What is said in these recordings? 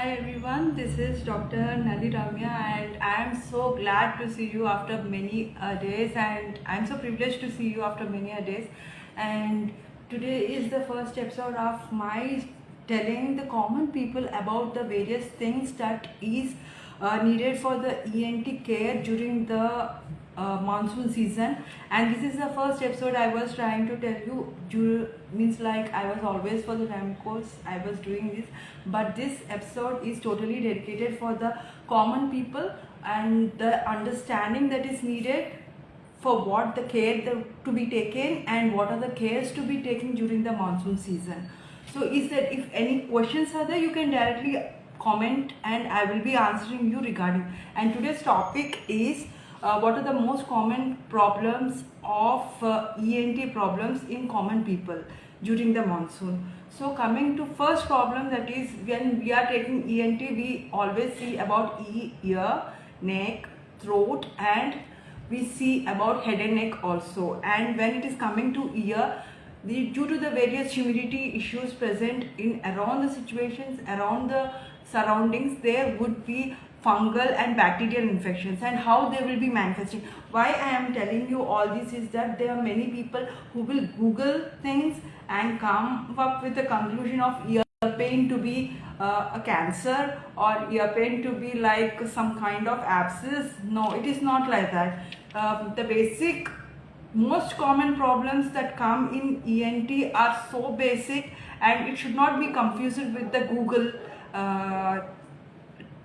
Hi everyone, this is Dr. Ramya, and I am so glad to see you after many days, and I am so privileged to see you after many days. And today is the first episode of my telling the common people about the various things that is needed for the ENT care during the monsoon season. And this is the first episode I was trying to tell you, means like I was always for the RAM course I was doing this, but this episode is totally dedicated for the common people and the understanding that is needed for what the care to be taken and what are the cares to be taken during the monsoon season. So is that if any questions are there, you can directly comment and I will be answering you regarding. And today's topic is what are the most common problems of ENT problems in common people during the monsoon. So coming to first problem, that is when we are taking ENT, we always see about ear, neck, throat, and we see about head and neck also. And when it is coming to ear, due to the various humidity issues present in around the situations, around the surroundings, there would be fungal and bacterial infections, and how they will be manifesting. Why I am telling you all this is that there are many people who will Google things and come up with the conclusion of ear pain to be a cancer, or ear pain to be like some kind of abscess. No, it is not like that. The basic most common problems that come in ENT are so basic, and it should not be confused with the Google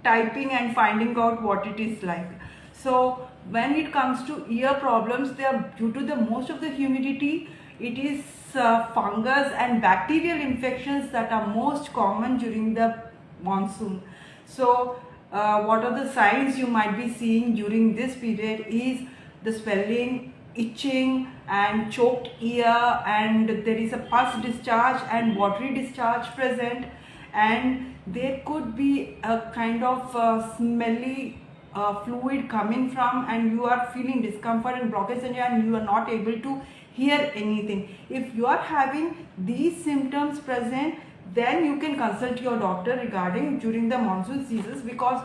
typing and finding out what it is like. So when it comes to ear problems, they are due to the most of the humidity. It is fungus and bacterial infections that are most common during the monsoon. So what are the signs you might be seeing during this period is the swelling, itching and choked ear, and there is a pus discharge and watery discharge present, and there could be a kind of smelly fluid coming from, and you are feeling discomfort and blockage and you are not able to hear anything. If you are having these symptoms present, then you can consult your doctor regarding during the monsoon seasons, because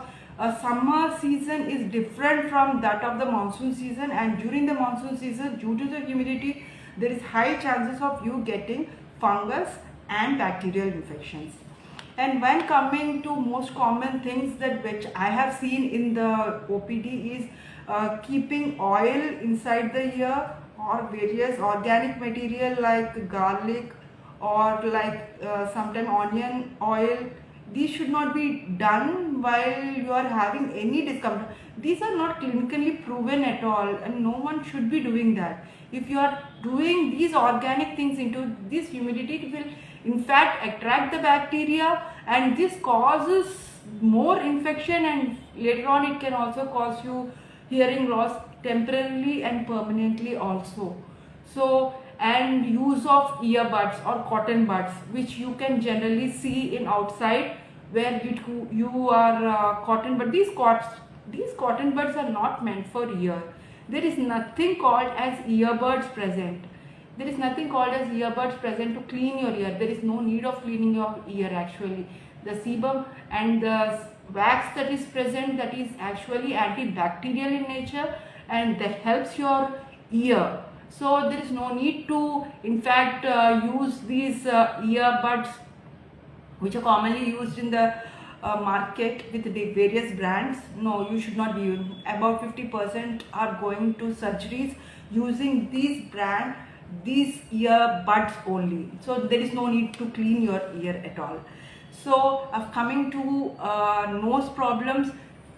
summer season is different from that of the monsoon season, and during the monsoon season, due to the humidity, there is high chances of you getting fungus and bacterial infections. And when coming to most common things that which I have seen in the OPD is keeping oil inside the ear, or various organic material like garlic or like sometimes onion oil. These should not be done while you are having any discomfort. These are not clinically proven at all, and no one should be doing that. If you are doing these organic things into this humidity, it will in fact attract the bacteria, and this causes more infection, and later on it can also cause you hearing loss temporarily and permanently also. So, and use of earbuds or cotton buds, which you can generally see in outside where you are cotton, but these cotton buds are not meant for ear. There is nothing called as earbuds present. There is nothing called as earbuds present to clean your ear. There is no need of cleaning your ear actually. The sebum and the wax that is present, that is actually antibacterial in nature, and that helps your ear. So there is no need to in fact use these earbuds which are commonly used in the market with the various brands. No, you should not be using. About 50% are going to surgeries using these earbuds only. So there is no need to clean your ear at all. So coming to nose problems,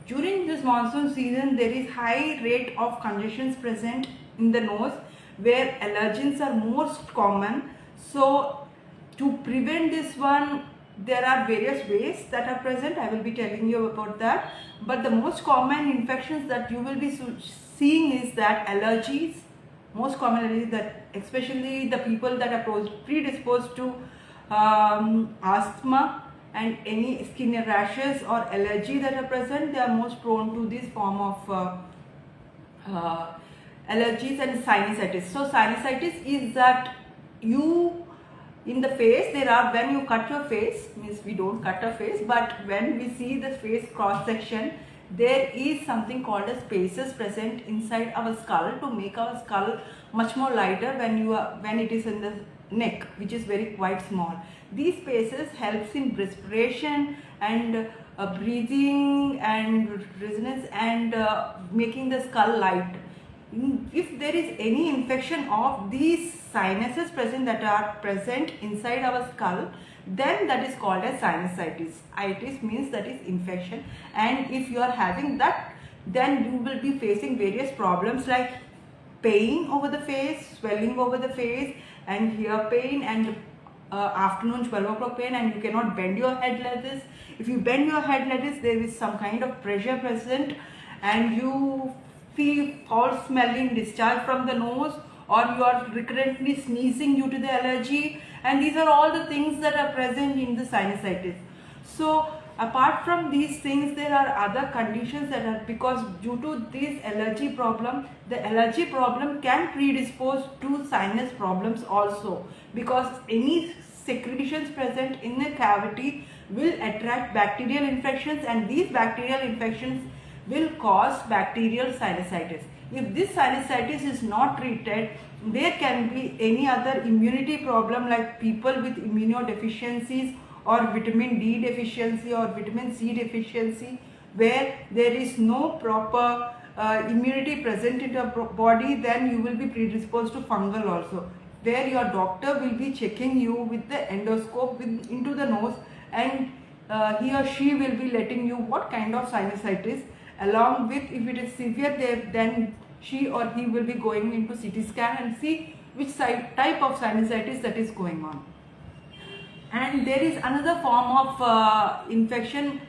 during this monsoon season there is high rate of congestions present in the nose, where allergens are most common. So to prevent this one, there are various ways that are present. I will be telling you about that. But the most common infections that you will be seeing is that allergies, most common allergies, that especially the people that are predisposed to asthma and any skin rashes or allergy that are present, they are most prone to this form of allergies. And sinusitis. So sinusitis is that you in the face there are, when you cut your face, means we don't cut our face, but when we see the face cross section, there is something called as spaces present inside our skull to make our skull much more lighter when it is in the neck, which is very quite small. These spaces helps in respiration and breathing and resonance and making the skull light. If there is any infection of these sinuses present that are present inside our skull, then that is called as sinusitis. Itis means that is infection, and if you are having that, then you will be facing various problems like pain over the face, swelling over the face, and ear pain, and afternoon 12 o'clock pain, and you cannot bend your head like this. If you bend your head like this, there is some kind of pressure present, and you feel foul smelling discharge from the nose, or you are recurrently sneezing due to the allergy, and these are all the things that are present in the sinusitis. So apart from these things, there are other conditions that are, because due to this allergy problem, the allergy problem can predispose to sinus problems also, because any secretions present in the cavity will attract bacterial infections, and these bacterial infections will cause bacterial sinusitis. If this sinusitis is not treated, there can be any other immunity problem like people with immunodeficiencies or vitamin D deficiency or vitamin C deficiency, where there is no proper immunity present in the body, then you will be predisposed to fungal also, where your doctor will be checking you with the endoscope into the nose, and he or she will be letting you what kind of sinusitis, along with, if it is severe, then she or he will be going into CT scan and see which type of sinusitis that is going on. And there is another form of infection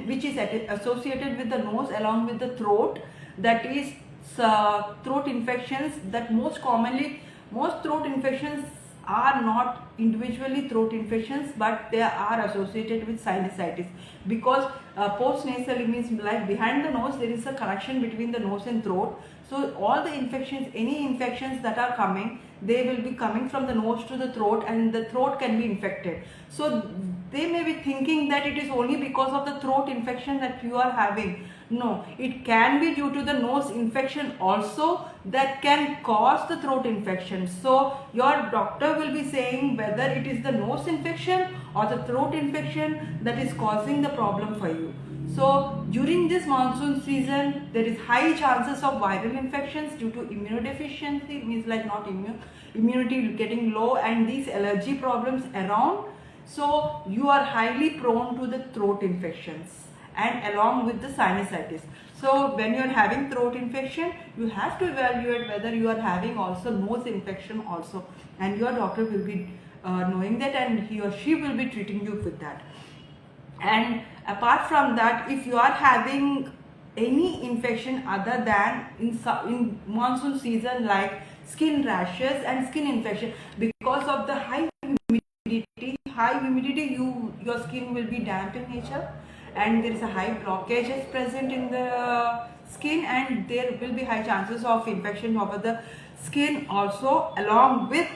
which is associated with the nose along with the throat, that is throat infections. That most commonly, most throat infections are not individually throat infections, but they are associated with sinusitis, because postnasally means like behind the nose there is a connection between the nose and throat. So all the infections, any infections that are coming, they will be coming from the nose to the throat, and the throat can be infected. So they may be thinking that it is only because of the throat infection that you are having. No, it can be due to the nose infection also that can cause the throat infection. So your doctor will be saying whether it is the nose infection or the throat infection that is causing the problem for you. So during this monsoon season, there is high chances of viral infections due to immunodeficiency, means like not immunity getting low, and these allergy problems around. So you are highly prone to the throat infections and along with the sinusitis. So when you are having throat infection, you have to evaluate whether you are having also nose infection also, and your doctor will be knowing that, and he or she will be treating you with that. And apart from that, if you are having any infection other than in monsoon season, like skin rashes and skin infection, because of the high humidity, your skin will be damp in nature, and there is a high blockage present in the skin, and there will be high chances of infection over the skin also, along with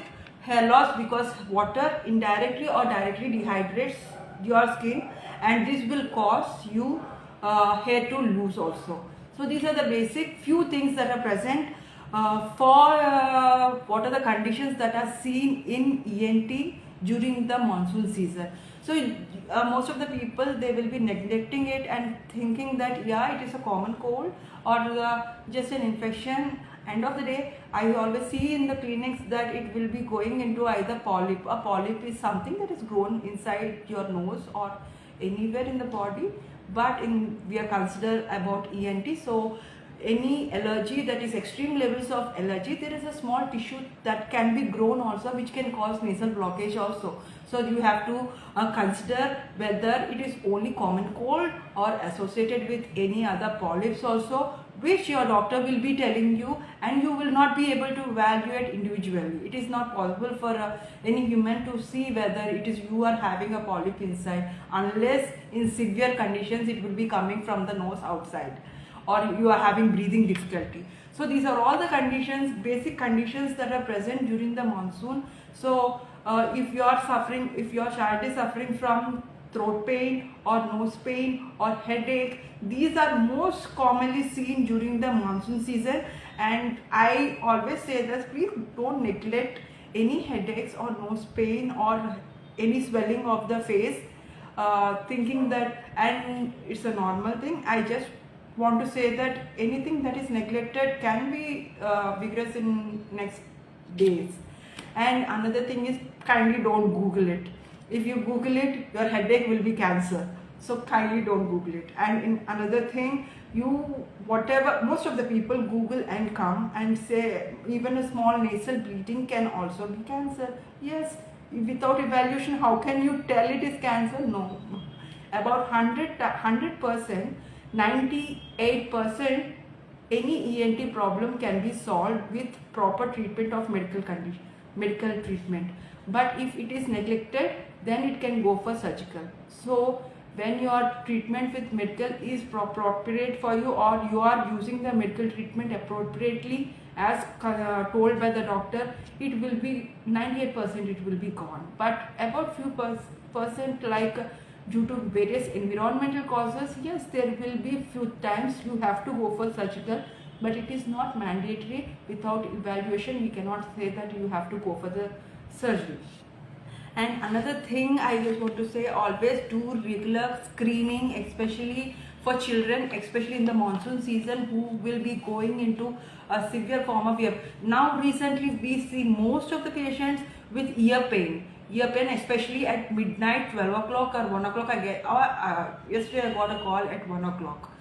hair loss, because water indirectly or directly dehydrates your skin, and this will cause you hair to lose also. So these are the basic few things that are present for what are the conditions that are seen in ENT during the monsoon season. So most of the people, they will be neglecting it and thinking that yeah, it is a common cold or just an infection. End of the day, I always see in the clinics that it will be going into either polyp. A polyp is something that is grown inside your nose or anywhere in the body, but we are considered about ENT. So any allergy that is extreme levels of allergy, there is a small tissue that can be grown also, which can cause nasal blockage also. So you have to consider whether it is only common cold or associated with any other polyps also, which your doctor will be telling you, and you will not be able to evaluate individually. It is not possible for any human to see whether it is you are having a polyp inside, unless in severe conditions it will be coming from the nose outside, or you are having breathing difficulty. So these are all the conditions, basic conditions that are present during the monsoon. So if your child is suffering from throat pain or nose pain or headache, these are most commonly seen during the monsoon season. And I always say that please don't neglect any headaches or nose pain or any swelling of the face, thinking that and it's a normal thing. I just want to say that anything that is neglected can be vigorous in next days. And another thing is, kindly don't Google it. If you Google it, your headache will be cancer. So kindly don't Google it. And in another thing, most of the people Google and come and say even a small nasal bleeding can also be cancer. Yes, without evaluation, how can you tell it is cancer? No. About 100%, 98%, any ENT problem can be solved with proper treatment of medical treatment. But if it is neglected, then it can go for surgical. So when your treatment with medical is appropriate for you, or you are using the medical treatment appropriately as told by the doctor, it will be 98%, it will be gone. But about few percent, like due to various environmental causes, yes, there will be few times you have to go for surgical, but it is not mandatory. Without evaluation, we cannot say that you have to go for the surgery. And another thing I just want to say, always do regular screening, especially for children, especially in the monsoon season, who will be going into a severe form of ear. Now recently we see most of the patients with ear pain, especially at midnight, 12 o'clock or 1 o'clock. Yesterday I got a call at 1 o'clock.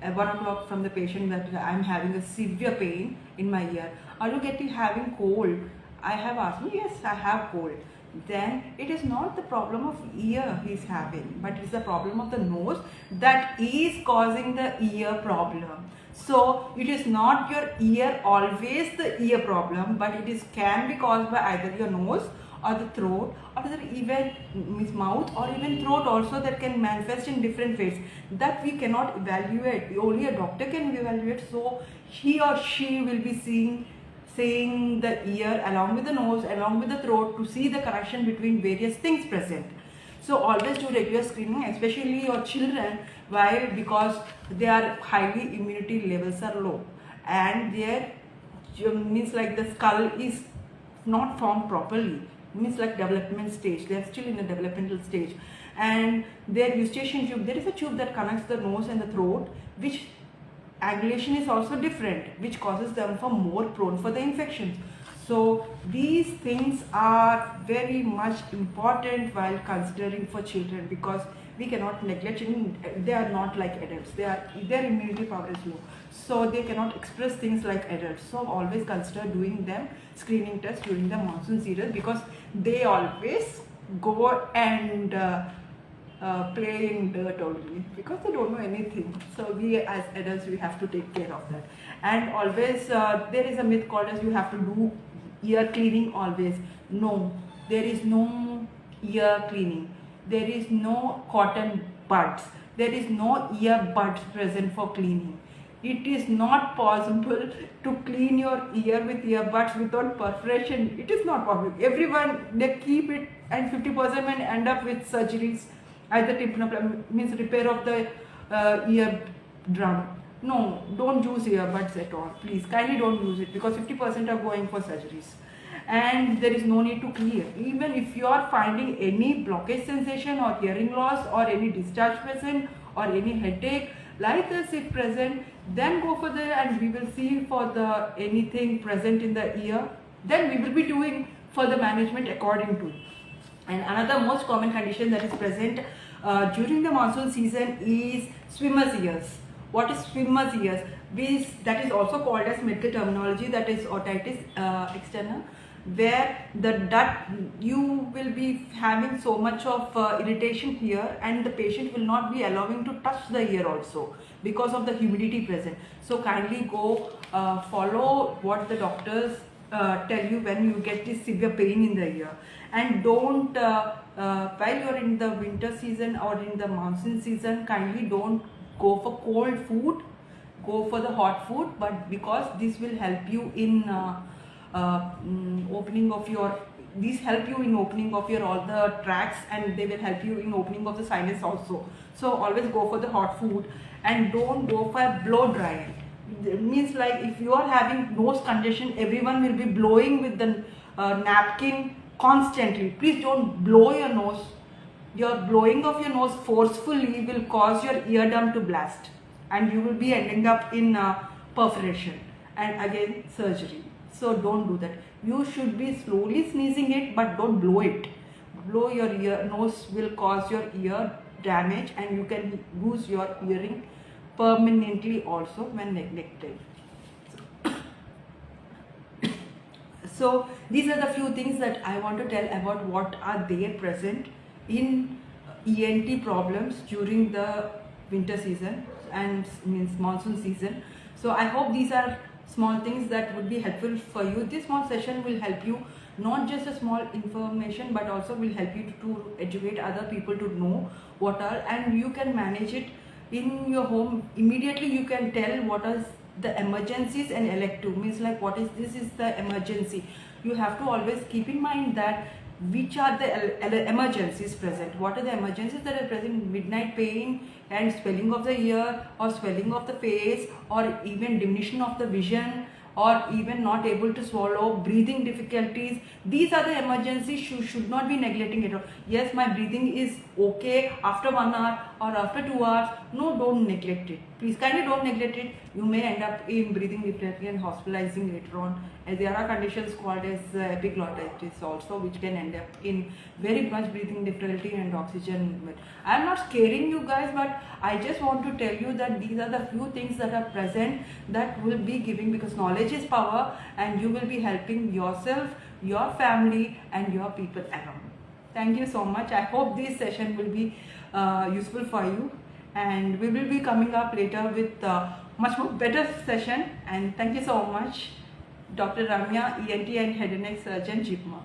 At 1 o'clock from the patient that I'm having a severe pain in my ear. Are you having cold? I have asked me, yes, I have cold. Then it is not the problem of ear he's having, but it's the problem of the nose that is causing the ear problem. So it is not your ear always the ear problem, but it can be caused by either your nose or the throat, or even mouth, or even throat also, that can manifest in different ways that we cannot evaluate. Only a doctor can evaluate. So he or she will be seeing the ear along with the nose, along with the throat, to see the connection between various things present. So always do regular screening, especially your children, because their highly immunity levels are low, and their means like the skull is not formed properly, means like development stage. They are still in the developmental stage, and their eustachian tube, there is a tube that connects the nose and the throat, which angulation is also different, which causes them for more prone for the infections. So these things are very much important while considering for children, because we cannot neglect children. They are not like adults. Their immunity power is low, so they cannot express things like adults. So always consider doing them screening tests during the monsoon season, because they always go and play in dirt only, because they don't know anything. So we as adults, we have to take care of that. And always there is a myth called as you have to do ear cleaning always. No, there is no ear cleaning. There is no cotton buds. There is no ear buds present for cleaning. It is not possible to clean your ear with earbuds without perforation. It is not possible. Everyone, they keep it, and 50% will end up with surgeries, either tympanoplast, means repair of the ear drum. No, don't use earbuds at all. Please, kindly don't use it, because 50% are going for surgeries. And there is no need to clear. Even if you are finding any blockage sensation or hearing loss or any discharge present or any headache like this if present, then go for and we will see for the anything present in the ear. Then we will be doing further management according to. And another most common condition that is present during the monsoon season is swimmer's ears. What is swimmer's ears? That is also called as medical terminology, that is otitis externa, where you will be having so much of irritation here, and the patient will not be allowing to touch the ear also because of the humidity present. So kindly go follow what the doctors tell you when you get this severe pain in the ear. And don't while you are in the winter season or in the monsoon season, kindly don't go for cold food, go for the hot food, but because this will help you in opening of your these help you in opening of your all the tracts, and they will help you in opening of the sinus also. So always go for the hot food and don't go for blow drying. It means like if you are having nose congestion, everyone will be blowing with the napkin constantly. Please don't blow your nose. Your blowing of your nose forcefully will cause your eardrum to blast, and you will be ending up in perforation and again surgery. So don't do that. You should be slowly sneezing it, but don't blow it. Blow your nose will cause your ear damage, and you can lose your hearing permanently also when neglected. So these are the few things that I want to tell about what are there present in ENT problems during the winter season and means monsoon season. So I hope these are small things that would be helpful for you. This small session will help you, not just a small information, but also will help you to educate other people to know what are, and you can manage it in your home. Immediately you can tell what is the emergencies and elective, means like what is this is the emergency. You have to always keep in mind that which are the emergencies present. What are the emergencies that are present? Midnight pain and swelling of the ear, or swelling of the face, or even diminution of the vision, or even not able to swallow, breathing difficulties. These are the emergencies you should not be neglecting at all. Yes, my breathing is okay after 1 hour or after 2 hours. No, don't neglect it. Please kindly don't neglect it. You may end up in breathing difficulty and hospitalizing later on. And there are conditions called as epiglottitis also, which can end up in very much breathing difficulty and oxygen. I am not scaring you guys, but I just want to tell you that these are the few things that are present that will be giving, because knowledge is power, and you will be helping yourself, your family, and your people around. Thank you so much. I hope this session will be useful for you, and we will be coming up later with much more better session. And thank you so much, Dr. Ramya, ENT and Head and Neck Surgeon, JIPMER.